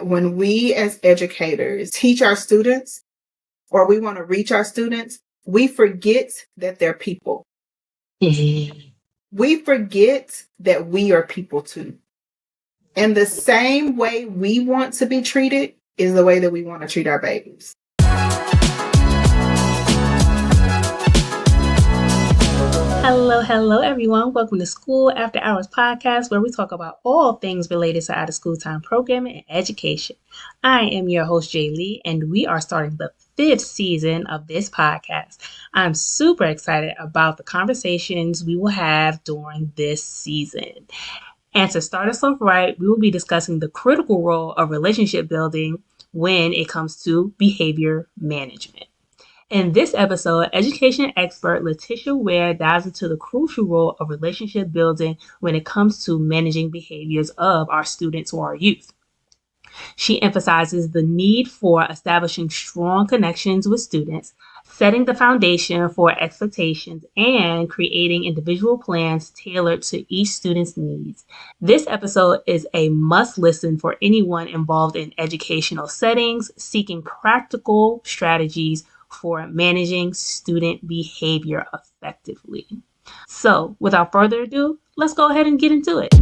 When we as educators teach our students or we want to reach our students, we forget that they're people. We forget that we are people too. And the same way we want to be treated is the way that we want to treat our babies. Hello, everyone. Welcome to School After Hours podcast, where we talk about all things related to out-of-school time programming and education. I am your host, Jay Lee, and we are starting the 5th season of this podcast. I'm super excited about the conversations we will have during this season. And to start us off right, we will be discussing the critical role of relationship building when it comes to behavior management. In this episode, education expert Letitia Ware dives into the crucial role of relationship building when it comes to managing behaviors of our students or our youth. She emphasizes the need for establishing strong connections with students, setting the foundation for expectations, and creating individual plans tailored to each student's needs. This episode is a must listen for anyone involved in educational settings, seeking practical strategies for managing student behavior effectively. So, without further ado, let's go ahead and get into it.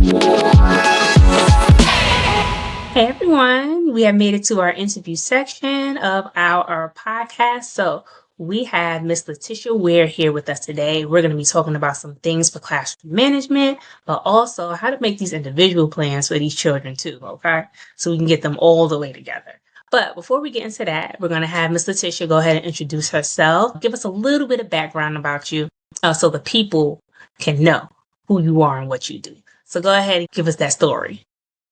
Hey everyone, we have made it to our interview section of our podcast. So we have Miss Letitia Ware here with us today. We're going to be talking about some things for classroom management, but also how to make these individual plans for these children too, okay? So we can get them all the way together. But before we get into that, we're going to have Miss Letitia go ahead and introduce herself, give us a little bit of background about you so the people can know who you are and what you do. So go ahead and give us that story.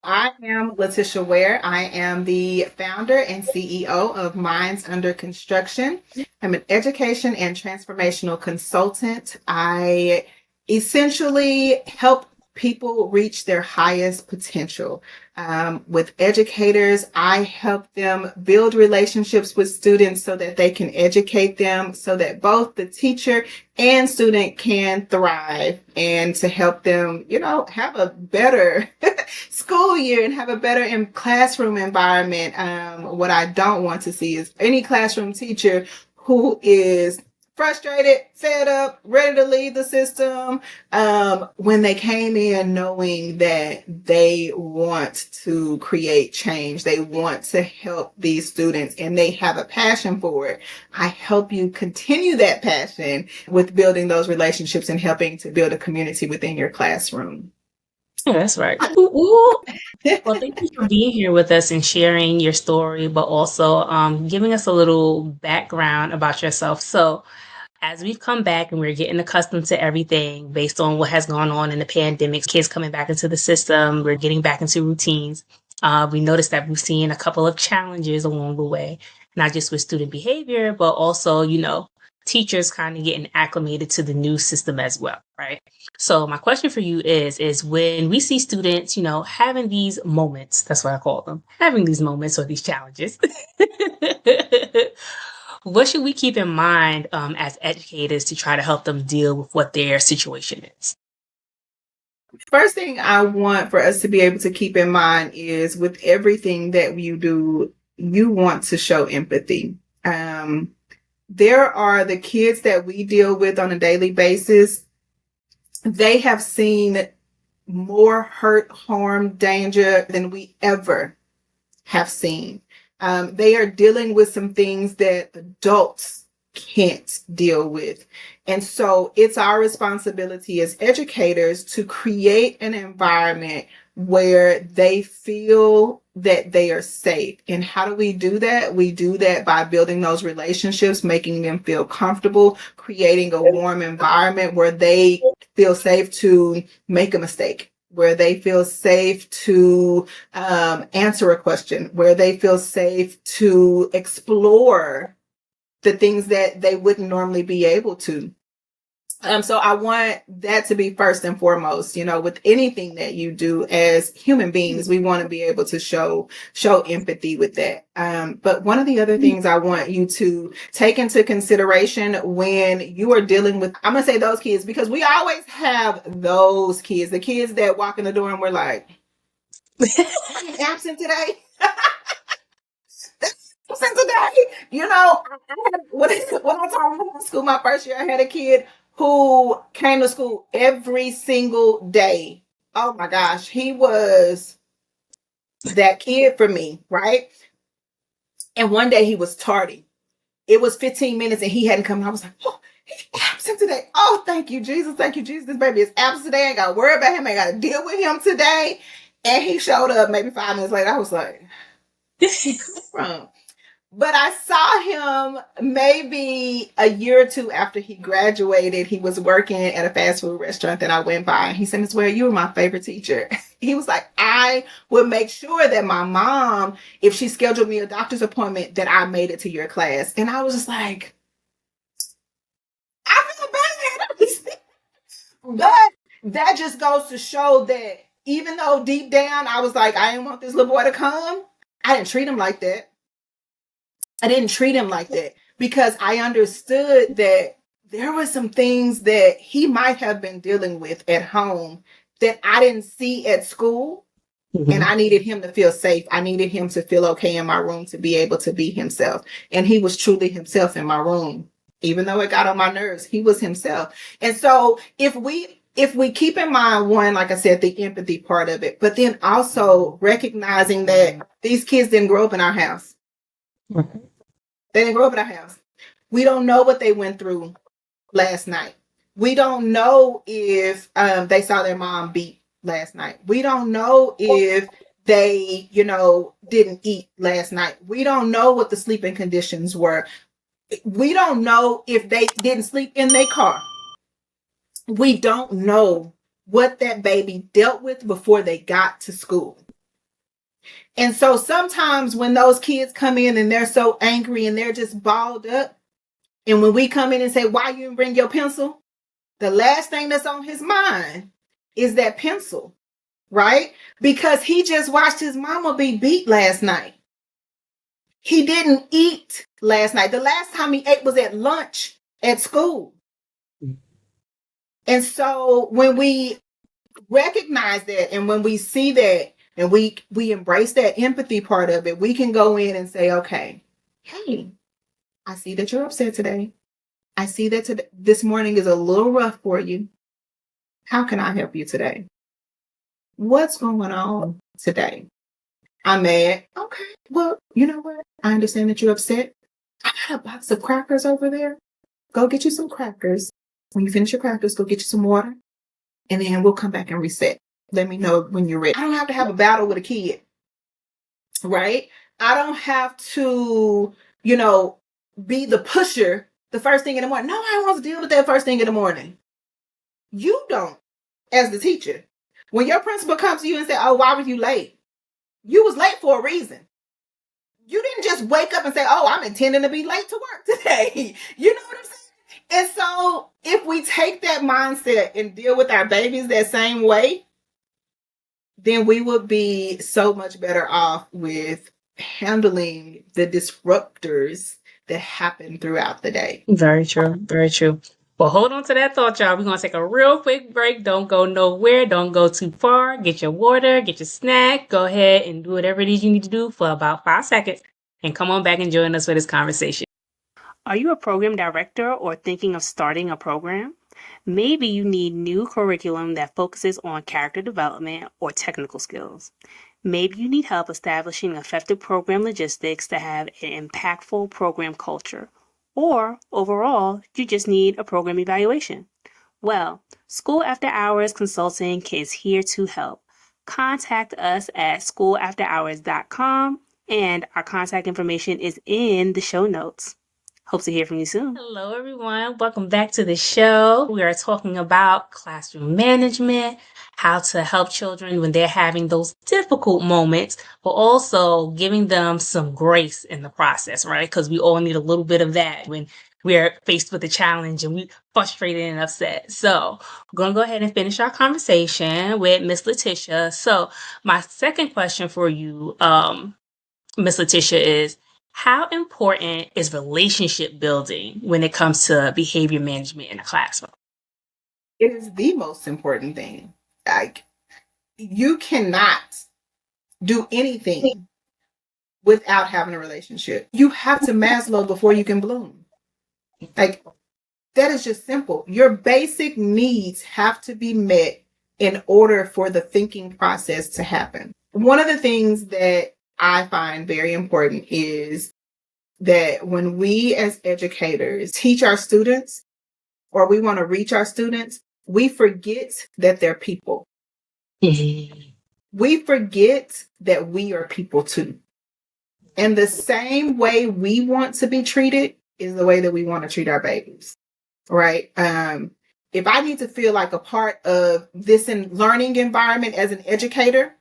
I am Letitia Ware. I am the founder and CEO of Minds Under Construction. I'm an education and transformational consultant. I essentially help people reach their highest potential. With educators, I help them build relationships with students so that they can educate them, so that both the teacher and student can thrive, and to help them, have a better school year and have a better classroom environment. What I don't want to see is any classroom teacher who is frustrated, fed up, ready to leave the system, when they came in knowing that they want to create change. They want to help these students and they have a passion for it. I help you continue that passion with building those relationships and helping to build a community within your classroom. Yeah, that's right. Well, thank you for being here with us and sharing your story, but also giving us a little background about yourself. So, as we've come back and we're getting accustomed to everything based on what has gone on in the pandemic, kids coming back into the system, we're getting back into routines. We noticed that we've seen a couple of challenges along the way, not just with student behavior, but also, teachers kind of getting acclimated to the new system as well, right? So my question for you is when we see students, having these moments, that's what I call them, having these moments or these challenges, what should we keep in mind as educators to try to help them deal with what their situation is? First thing I want for us to be able to keep in mind is with everything that you do, you want to show empathy. There are the kids that we deal with on a daily basis. They have seen more hurt, harm, danger than we ever have seen. They are dealing with some things that adults can't deal with. And so it's our responsibility as educators to create an environment where they feel that they are safe. And how do we do that? We do that by building those relationships, making them feel comfortable, creating a warm environment where they feel safe to make a mistake, where they feel safe to answer a question, where they feel safe to explore the things that they wouldn't normally be able to. So I want that to be first and foremost, with anything that you do as human beings, we want to be able to show empathy with that. But one of the other things I want you to take into consideration when you are dealing with, I'm going to say those kids, because we always have those kids, the kids that walk in the door and we're like, I'm absent today. Today, when I taught in school my first year, I had a kid who came to school every single day. Oh my gosh, he was that kid for me, right? And one day he was tardy. It was 15 minutes and he hadn't come. I was like, oh, he's absent today. Oh, thank you, Jesus. Thank you, Jesus. This baby is absent today. I ain't got to worry about him. I got to deal with him today. And he showed up maybe 5 minutes later. I was like, where did he come from? But I saw him maybe a year or two after he graduated. He was working at a fast food restaurant that I went by. He said, Miss Ware, you were my favorite teacher. He was like, I would make sure that my mom, if she scheduled me a doctor's appointment, that I made it to your class. And I was just like, I feel bad. But that just goes to show that even though deep down I was like, I didn't want this little boy to come, I didn't treat him like that. I didn't treat him like that because I understood that there were some things that he might have been dealing with at home that I didn't see at school. And I needed him to feel safe. I needed him to feel okay in my room to be able to be himself. And he was truly himself in my room. Even though it got on my nerves, he was himself. And so if we keep in mind one, like I said, the empathy part of it, but then also recognizing that these kids didn't grow up in our house. They didn't grow up in our house. We don't know what they went through last night. We don't know if they saw their mom beat last night. We don't know if they, didn't eat last night. We don't know what the sleeping conditions were. We don't know if they didn't sleep in their car. We don't know what that baby dealt with before they got to school. And so sometimes when those kids come in and they're so angry and they're just balled up, and when we come in and say, why you didn't bring your pencil? The last thing that's on his mind is that pencil, right? Because he just watched his mama be beat last night. He didn't eat last night. The last time he ate was at lunch at school. And so when we recognize that and when we see that and we embrace that empathy part of it, we can go in and say, okay, hey, I see that you're upset today. I see that this morning is a little rough for you. How can I help you today? What's going on today? I'm mad. Okay. Well, you know what? I understand that you're upset. I got a box of crackers over there. Go get you some crackers. When you finish your crackers, go get you some water. And then we'll come back and reset. Let me know when you're ready. I don't have to have a battle with a kid, right? I don't have to, be the pusher the first thing in the morning. Nobody wants to deal with that first thing in the morning. You don't, as the teacher. When your principal comes to you and says, oh, why were you late? You was late for a reason. You didn't just wake up and say, oh, I'm intending to be late to work today. You know what I'm saying? And so if we take that mindset and deal with our babies that same way, then we would be so much better off with handling the disruptors that happen throughout the day. Very true. Very true. Well, hold on to that thought, y'all. We're going to take a real quick break. Don't go nowhere. Don't go too far. Get your water, get your snack. Go ahead and do whatever it is you need to do for about 5 seconds. And come on back and join us for this conversation. Are you a program director or thinking of starting a program? Maybe you need new curriculum that focuses on character development or technical skills. Maybe you need help establishing effective program logistics to have an impactful program culture. Or overall, you just need a program evaluation. Well, School After Hours Consulting is here to help. Contact us at schoolafterhours.com and our contact information is in the show notes. Hope to hear from you soon. Hello, everyone. Welcome back to the show. We are talking about classroom management, how to help children when they're having those difficult moments, but also giving them some grace in the process, right? Because we all need a little bit of that when we're faced with a challenge and we're frustrated and upset. So we're going to go ahead and finish our conversation with Miss Letitia. So my second question for you, Miss Letitia, is how important is relationship building when it comes to behavior management in a classroom? It is the most important thing. Like, you cannot do anything without having a relationship. You have to Maslow before you can bloom. Like, that is just simple. Your basic needs have to be met in order for the thinking process to happen. One of the things that I find very important is that when we as educators teach our students or we want to reach our students, we forget that they're people. We forget that we are people too. And the same way we want to be treated is the way that we want to treat our babies. Right? If I need to feel like a part of this learning environment as an educator,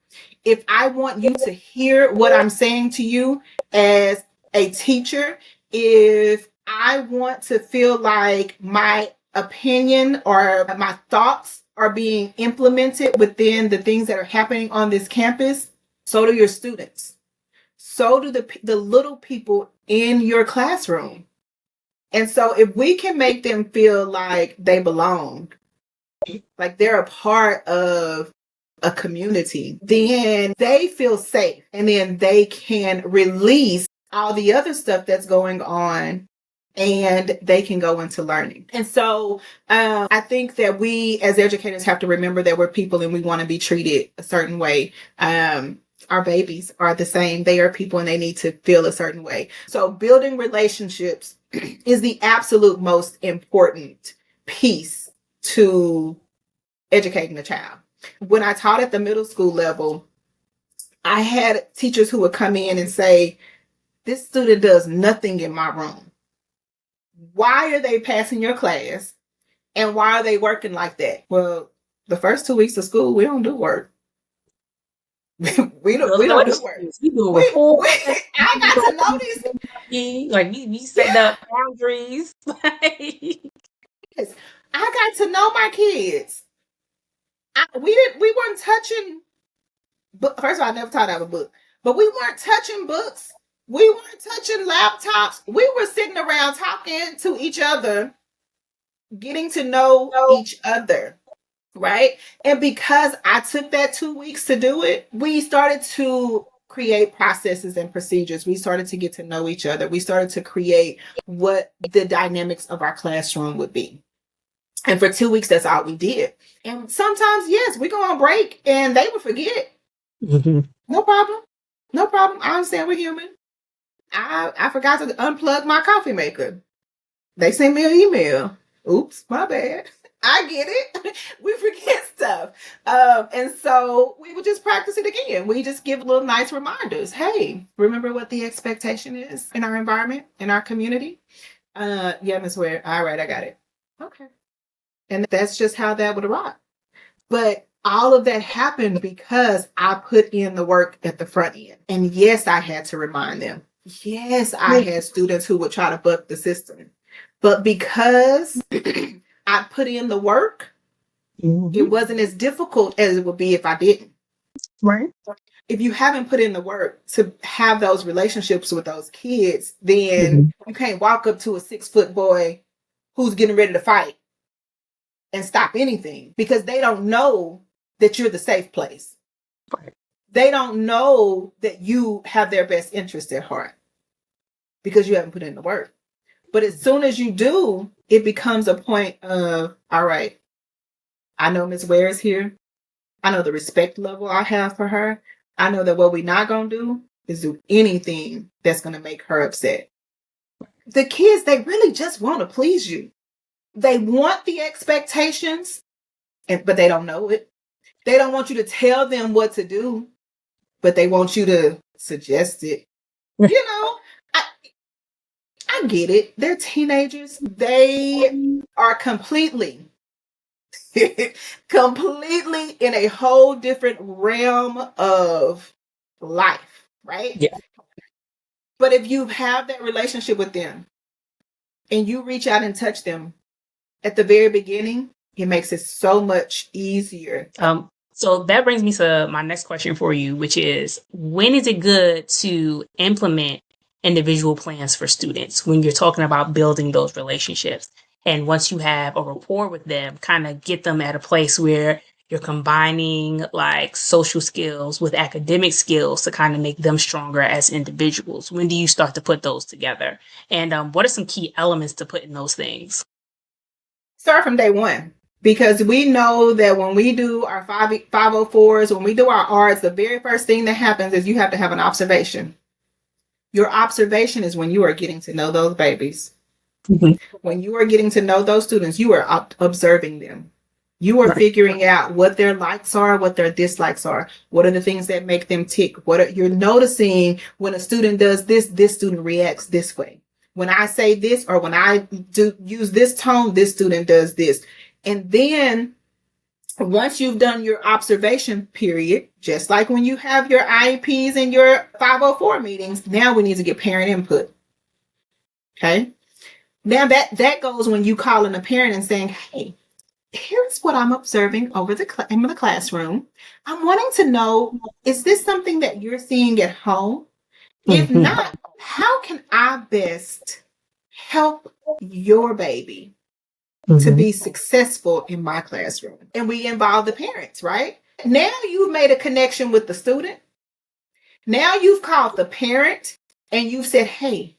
if I want you to hear what I'm saying to you as a teacher, if I want to feel like my opinion or my thoughts are being implemented within the things that are happening on this campus, so do your students. So do the little people in your classroom. And so if we can make them feel like they belong, like they're a part of a community, then they feel safe and then they can release all the other stuff that's going on and they can go into learning. And so I think that we as educators have to remember that we're people and we want to be treated a certain way. Our babies are the same. They are people and they need to feel a certain way. So building relationships is the absolute most important piece to educating a child. When I taught at the middle school level, I had teachers who would come in and say, this student does nothing in my room. Why are they passing your class? And why are they working like that? Well, the first 2 weeks of school, we don't do work. we don't do work. We do reports. I got to know these. Like we set up boundaries. Yes, I got to know my kids. We weren't touching. First of all, I never taught out of a book, but we weren't touching books. We weren't touching laptops. We were sitting around talking to each other, getting to know each other. Right. And because I took that 2 weeks to do it, we started to create processes and procedures. We started to get to know each other. We started to create what the dynamics of our classroom would be. And for 2 weeks, that's all we did. And sometimes, yes, we go on break and they would forget. Mm-hmm. No problem. No problem. I understand we're human. I forgot to unplug my coffee maker. They sent me an email. Oops, my bad. I get it. We forget stuff. And so we would just practice it again. We just give little nice reminders. Hey, remember what the expectation is in our environment, in our community? Yeah, Ms. Ware. All right, I got it. Okay. And that's just how that would rock. But all of that happened because I put in the work at the front end. And yes, I had to remind them. Yes, I had students who would try to buck the system. But because I put in the work, it wasn't as difficult as it would be if I didn't. Right. If you haven't put in the work to have those relationships with those kids, then you can't walk up to a 6-foot boy who's getting ready to fight and stop anything because they don't know that you're the safe place. Right. They don't know that you have their best interest at heart because you haven't put in the work. But as soon as you do, it becomes a point of, all right, I know Ms. Ware is here. I know the respect level I have for her. I know that what we're not going to do is do anything that's going to make her upset. The kids, they really just want to please you. They want the expectations, but they don't know it. They don't want you to tell them what to do, but they want you to suggest it. You know, I get it. They're teenagers. They are completely in a whole different realm of life, right? Yeah. But if you have that relationship with them and you reach out and touch them at the very beginning, it makes it so much easier. So that brings me to my next question for you, which is, when is it good to implement individual plans for students when you're talking about building those relationships? And once you have a rapport with them, kind of get them at a place where you're combining like social skills with academic skills to kind of make them stronger as individuals. When do you start to put those together? And what are some key elements to put in those things? Start from day one. Because we know that when we do our 504s, when we do our arts, the very first thing that happens is you have to have an observation. Your observation is when you are getting to know those babies. Mm-hmm. When you are getting to know those students, you are observing them. You are Right. figuring out what their likes are, what their dislikes are. What are the things that make them tick? You're noticing when a student does this, this student reacts this way. When I say this or when I do use this tone, this student does this. And then once you've done your observation period, just like when you have your IEPs and your 504 meetings, now we need to get parent input. Okay. Now that goes when you call in a parent and saying, hey, here's what I'm observing over in the classroom. I'm wanting to know, is this something that you're seeing at home? If Mm-hmm. not, how can I best help your baby to Mm-hmm. be successful in my classroom? And we involve the parents, right? Now you've made a connection with the student. Now you've called the parent and you've said, hey,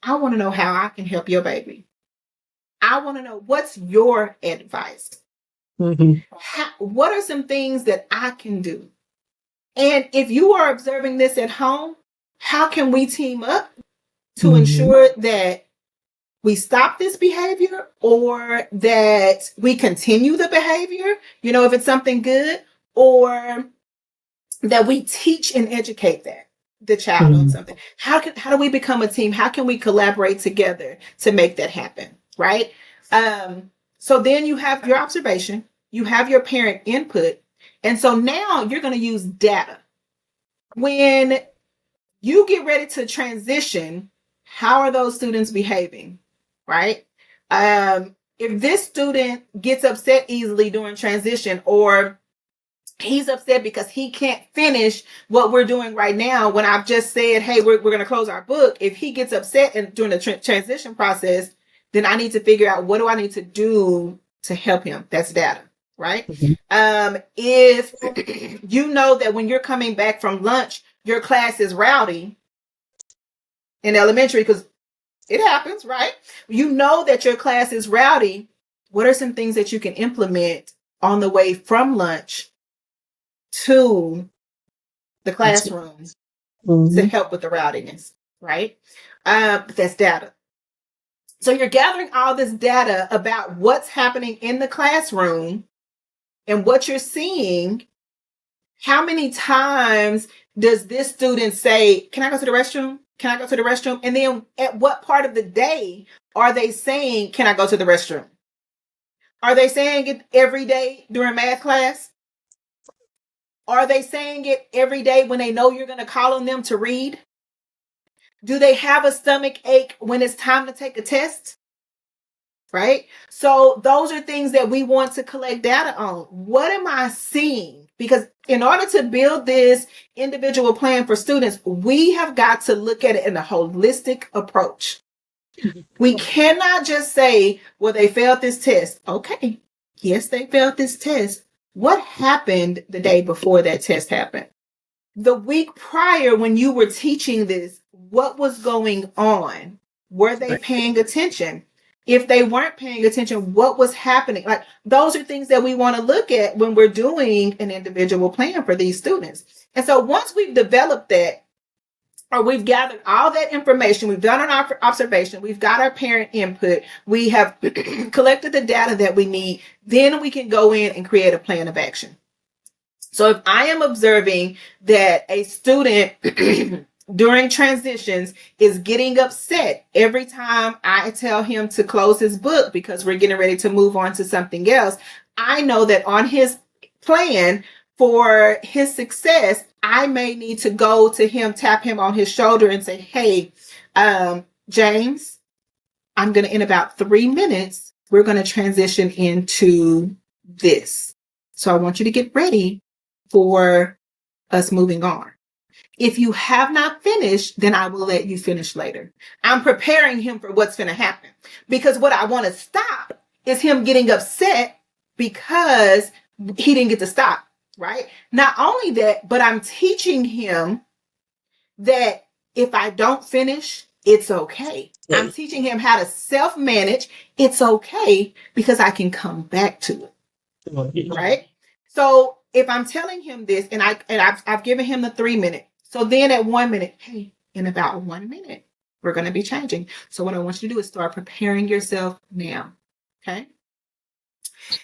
I want to know how I can help your baby. I want to know, what's your advice? Mm-hmm. What are some things that I can do? And if you are observing this at home, how can we team up to Mm-hmm. ensure that we stop this behavior or that we continue the behavior, if it's something good, or that we teach and educate the child on Mm-hmm. something. How do we become a team? How can we collaborate together to make that happen? Right? So then you have your observation, you have your parent input, and so now you're going to use data. When you get ready to transition, how are those students behaving? Right? If this student gets upset easily during transition, or he's upset because he can't finish what we're doing right now, when I've just said, hey, we're going to close our book. If he gets upset during the transition process, then I need to figure out, what do I need to do to help him? That's data, right? If you know that when you're coming back from lunch, your class is rowdy in elementary, because it happens, right? You know that your class is rowdy. What are some things that you can implement on the way from lunch to the classroom to Mm-hmm. help with the rowdiness, right? That's data. So you're gathering all this data about what's happening in the classroom and what you're seeing. How many times does this student say, can I go to the restroom? Can I go to the restroom? And then at what part of the day are they saying, can I go to the restroom? Are they saying it every day during math class? Are they saying it every day when they know you're going to call on them to read? Do they have a stomach ache when it's time to take a test? Right? So those are things that we want to collect data on. What am I seeing? Because in order to build this individual plan for students, we have got to look at it in a holistic approach. We cannot just say, well, they failed this test. Okay. Yes, they failed this test. What happened the day before that test happened? The week prior, when you were teaching this, what was going on? Were they paying attention? If they weren't paying attention, what was happening? Like, those are things that we want to look at when we're doing an individual plan for these students. And so once we've developed that, or we've gathered all that information, we've done our observation, we've got our parent input, we have collected the data that we need, then we can go in and create a plan of action. So if I am observing that a student during transitions is getting upset every time I tell him to close his book because we're getting ready to move on to something else, I know that on his plan for his success, I may need to go to him, tap him on his shoulder and say, hey, James, I'm going to, in about 3 minutes, we're going to transition into this. So I want you to get ready for us moving on. If you have not finished, then I will let you finish later. I'm preparing him for what's going to happen, because what I want to stop is him getting upset because he didn't get to stop, right? Not only that, but I'm teaching him that if I don't finish, it's okay. I'm teaching him how to self-manage. It's okay because I can come back to it, right? So if I'm telling him this, and I've given him the 3 minute. So then at 1 minute, hey, in about 1 minute, we're going to be changing. So what I want you to do is start preparing yourself now. Okay.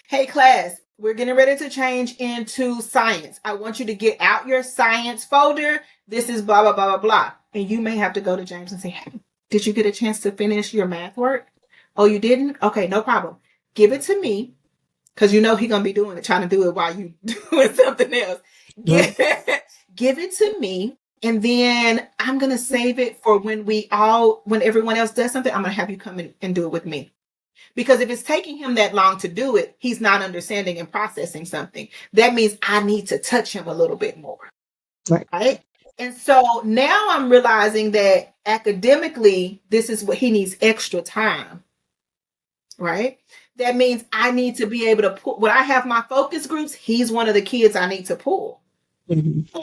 Hey class, we're getting ready to change into science. I want you to get out your science folder. This is blah, blah, blah, blah, blah. And you may have to go to James and say, hey, did you get a chance to finish your math work? Oh, you didn't? Okay, no problem. Give it to me. Because you know he's going to be doing it, trying to do it while you doing something else. Give it to me. And then I'm going to save it for when everyone else does something, I'm going to have you come in and do it with me. Because if it's taking him that long to do it, he's not understanding and processing something. That means I need to touch him a little bit more. Right? And so now I'm realizing that academically, this is what he needs extra time. Right? That means I need to be able to pull. When I have my focus groups, he's one of the kids I need to pull. Mm-hmm.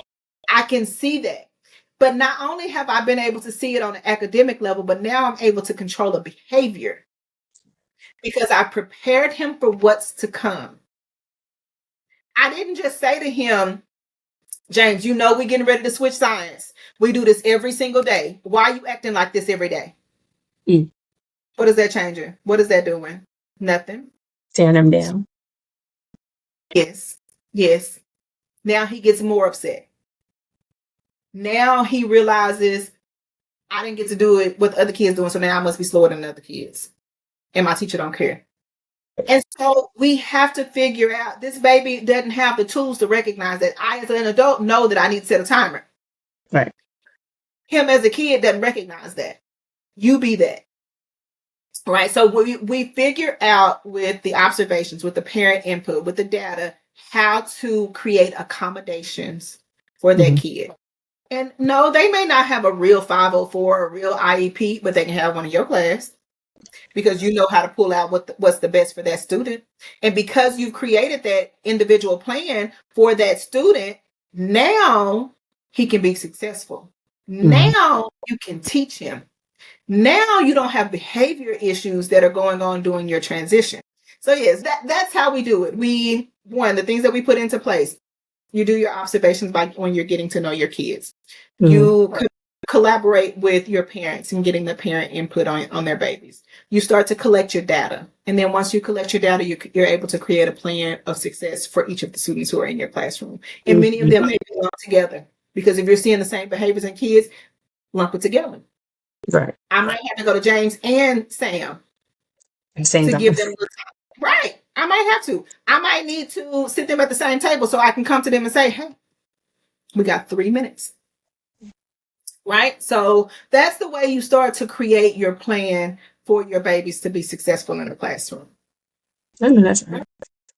I can see that. But not only have I been able to see it on an academic level, but now I'm able to control the behavior. Because I prepared him for what's to come. I didn't just say to him, James, you know we're getting ready to switch science. We do this every single day. Why are you acting like this every day? What is that changing? What is that doing? Nothing. Tearing him down. Yes. Now he gets more upset. Now he realizes I didn't get to do it what the other kids doing, so now I must be slower than the other kids. And my teacher don't care. And so we have to figure out, this baby doesn't have the tools to recognize that I, as an adult, know that I need to set a timer. Right. Him as a kid doesn't recognize that. You be that. Right. So we figure out with the observations, with the parent input, with the data, how to create accommodations for that kid. And no, they may not have a real 504 or a real IEP, but they can have one in your class. Because you know how to pull out what's the best for that student. And because you've created that individual plan for that student, now he can be successful. Now you can teach him. Now you don't have behavior issues that are going on during your transition. So yes, that's how we do it. The things that we put into place. You do your observations when you're getting to know your kids. You collaborate with your parents and getting the parent input on their babies. You start to collect your data. And then once you collect your data, you're able to create a plan of success for each of the students who are in your classroom. And many of them may be lumped together because if you're seeing the same behaviors in kids, lump it together. Right. I might have to go to James and Sam to give them the time. Right. I might have to. I might need to sit them at the same table so I can come to them and say, hey, we got 3 minutes. Right? So that's the way you start to create your plan for your babies to be successful in the classroom. That's right.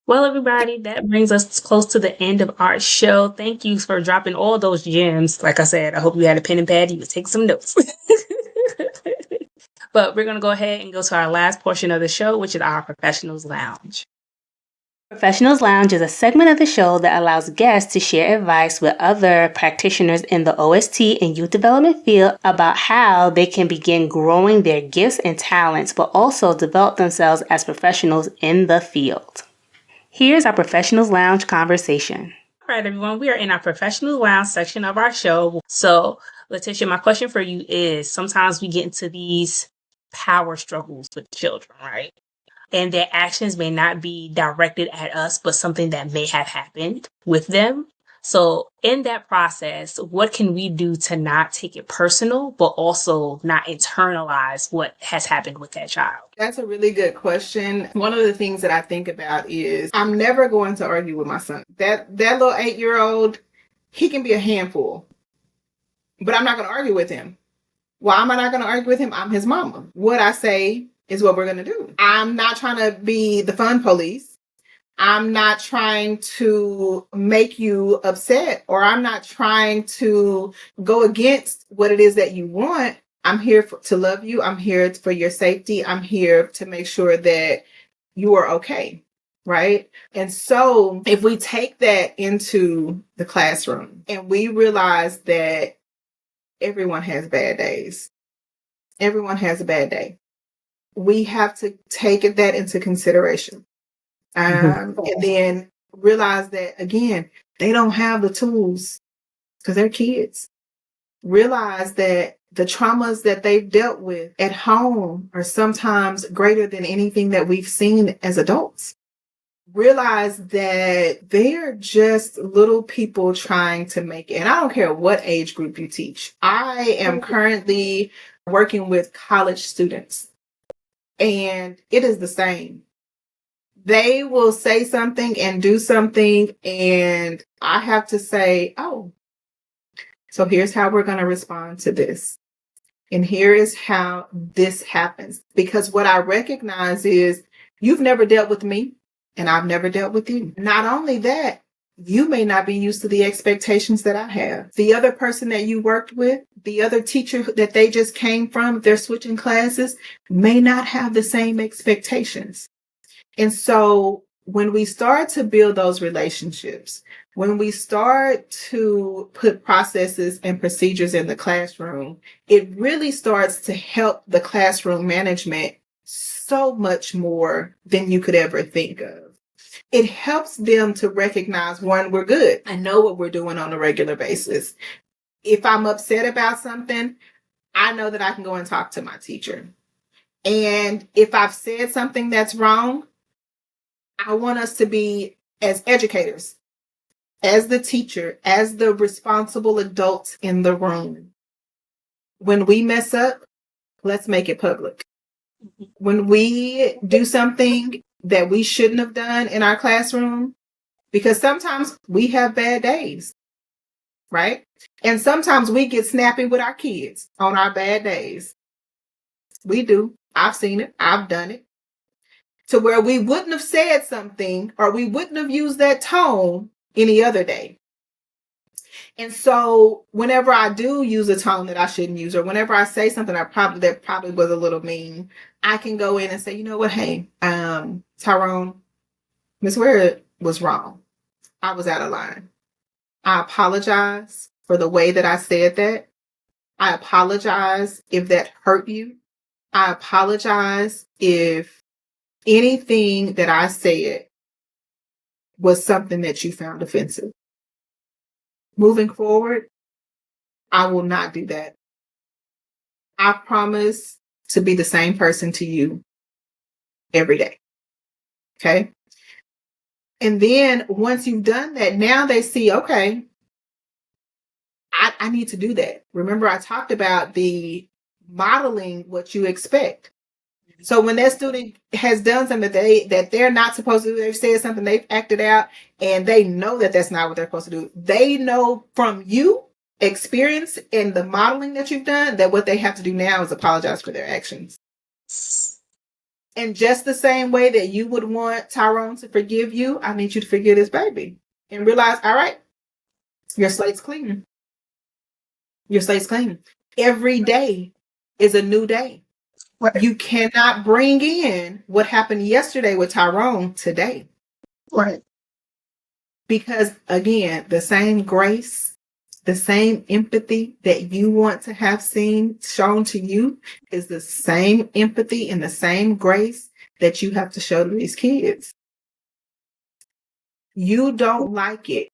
Well, everybody, that brings us close to the end of our show. Thank you for dropping all those gems. Like I said, I hope you had a pen and pad. You would take some notes. But we're going to go ahead and go to our last portion of the show, which is our Professionals Lounge. Professionals Lounge is a segment of the show that allows guests to share advice with other practitioners in the OST and youth development field about how they can begin growing their gifts and talents, but also develop themselves as professionals in the field. Here's our Professionals Lounge conversation. All right, everyone, we are in our Professionals Lounge section of our show. So, Letitia, my question for you is, sometimes we get into these power struggles with children, right? And their actions may not be directed at us, but something that may have happened with them. So in that process, what can we do to not take it personal, but also not internalize what has happened with that child? That's a really good question. One of the things that I think about is I'm never going to argue with my son. That little 8-year-old, he can be a handful, but I'm not going to argue with him. Why am I not going to argue with him? I'm his mama. What I say is what we're going to do. I'm not trying to be the fun police. I'm not trying to make you upset, or I'm not trying to go against what it is that you want. I'm here to love you. I'm here for your safety. I'm here to make sure that you are okay. right? And so if we take that into the classroom and we realize that everyone has bad days, everyone has a bad day, we have to take that into consideration. And then realize that, again, they don't have the tools because they're kids. Realize that the traumas that they've dealt with at home are sometimes greater than anything that we've seen as adults. Realize that they're just little people trying to make it. And I don't care what age group you teach. I am currently working with college students, and it is the same. They will say something and do something, and I have to say, oh, so here's how we're going to respond to this. And here is how this happens. Because what I recognize is you've never dealt with me and I've never dealt with you. Not only that, you may not be used to the expectations that I have. The other person that you worked with, the other teacher that they just came from, they're switching classes, may not have the same expectations. And so when we start to build those relationships, when we start to put processes and procedures in the classroom, it really starts to help the classroom management so much more than you could ever think of. It helps them to recognize, one, we're good. I know what we're doing on a regular basis. If I'm upset about something, I know that I can go and talk to my teacher. And if I've said something that's wrong, I want us to be, as educators, as the teacher, as the responsible adults in the room, when we mess up, let's make it public. When we do something that we shouldn't have done in our classroom, because sometimes we have bad days, right? And sometimes we get snappy with our kids on our bad days. We do. I've seen it. I've done it. To where we wouldn't have said something or we wouldn't have used that tone any other day. And so whenever I do use a tone that I shouldn't use, or whenever I say something that probably was a little mean, I can go in and say, you know what, hey, Tyrone, Miss Ware was wrong. I was out of line. I apologize for the way that I said that. I apologize if that hurt you. I apologize if anything that I said was something that you found offensive. Moving forward, I will not do that. I promise to be the same person to you every day. Okay. And then once you've done that, now they see, okay, I need to do that. Remember, I talked about the modeling what you expect. So when that student has done something that they're not supposed to do, they've said something, they've acted out, and they know that that's not what they're supposed to do. They know from you experience and the modeling that you've done that what they have to do now is apologize for their actions. And just the same way that you would want Tyrone to forgive you, I need you to forgive this baby and realize, all right, your slate's clean. Your slate's clean. Every day is a new day. Right. You cannot bring in what happened yesterday with Tyrone today. Right. Because again, the same grace, the same empathy that you want to have seen shown to you is the same empathy and the same grace that you have to show to these kids. You don't like it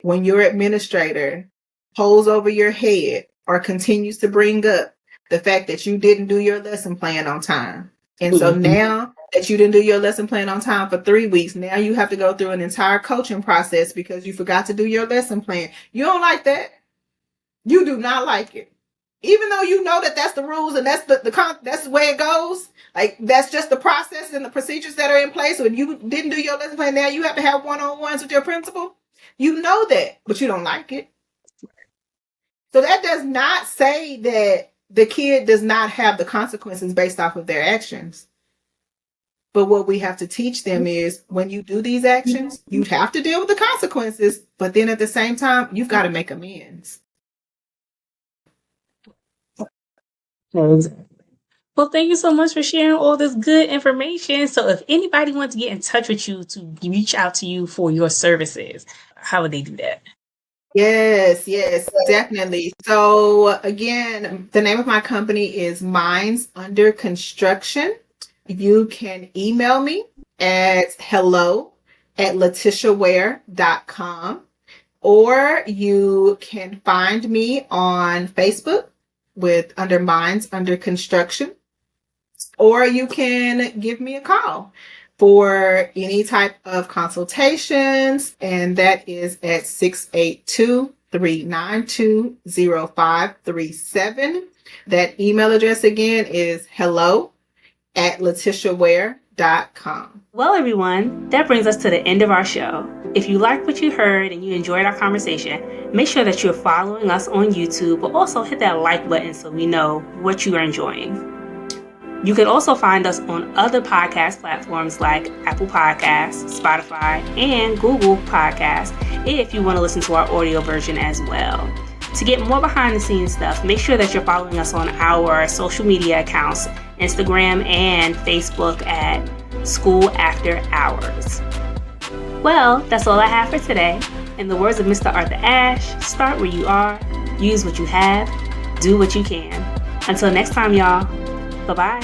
when your administrator holds over your head or continues to bring up the fact that you didn't do your lesson plan on time. And so now that you didn't do your lesson plan on time for 3 weeks, now you have to go through an entire coaching process because you forgot to do your lesson plan. You don't like that. You do not like it. Even though you know that that's the rules and that's that's the way it goes. Like, that's just the process and the procedures that are in place. When you didn't do your lesson plan, now you have to have one-on-ones with your principal. You know that, but you don't like it. So that does not say that the kid does not have the consequences based off of their actions. But what we have to teach them is when you do these actions, you have to deal with the consequences. But then at the same time, you've got to make amends. Exactly. Well, thank you so much for sharing all this good information. So if anybody wants to get in touch with you to reach out to you for your services, how would they do that? Yes, yes, definitely. So again, the name of my company is Minds Under Construction. You can email me at hello@letitiaware.com, or you can find me on Facebook with under Minds Under Construction, or you can give me a call for any type of consultations, and that is at 682-392-0537. That email address again is hello@letitiaware.com. Well, everyone, that brings us to the end of our show. If you liked what you heard and you enjoyed our conversation, make sure that you're following us on YouTube, but also hit that like button so we know what you are enjoying. You can also find us on other podcast platforms like Apple Podcasts, Spotify, and Google Podcasts if you want to listen to our audio version as well. To get more behind the scenes stuff, make sure that you're following us on our social media accounts, Instagram and Facebook at School After Hours. Well, that's all I have for today. In the words of Mr. Arthur Ashe, start where you are, use what you have, do what you can. Until next time, y'all. Bye-bye.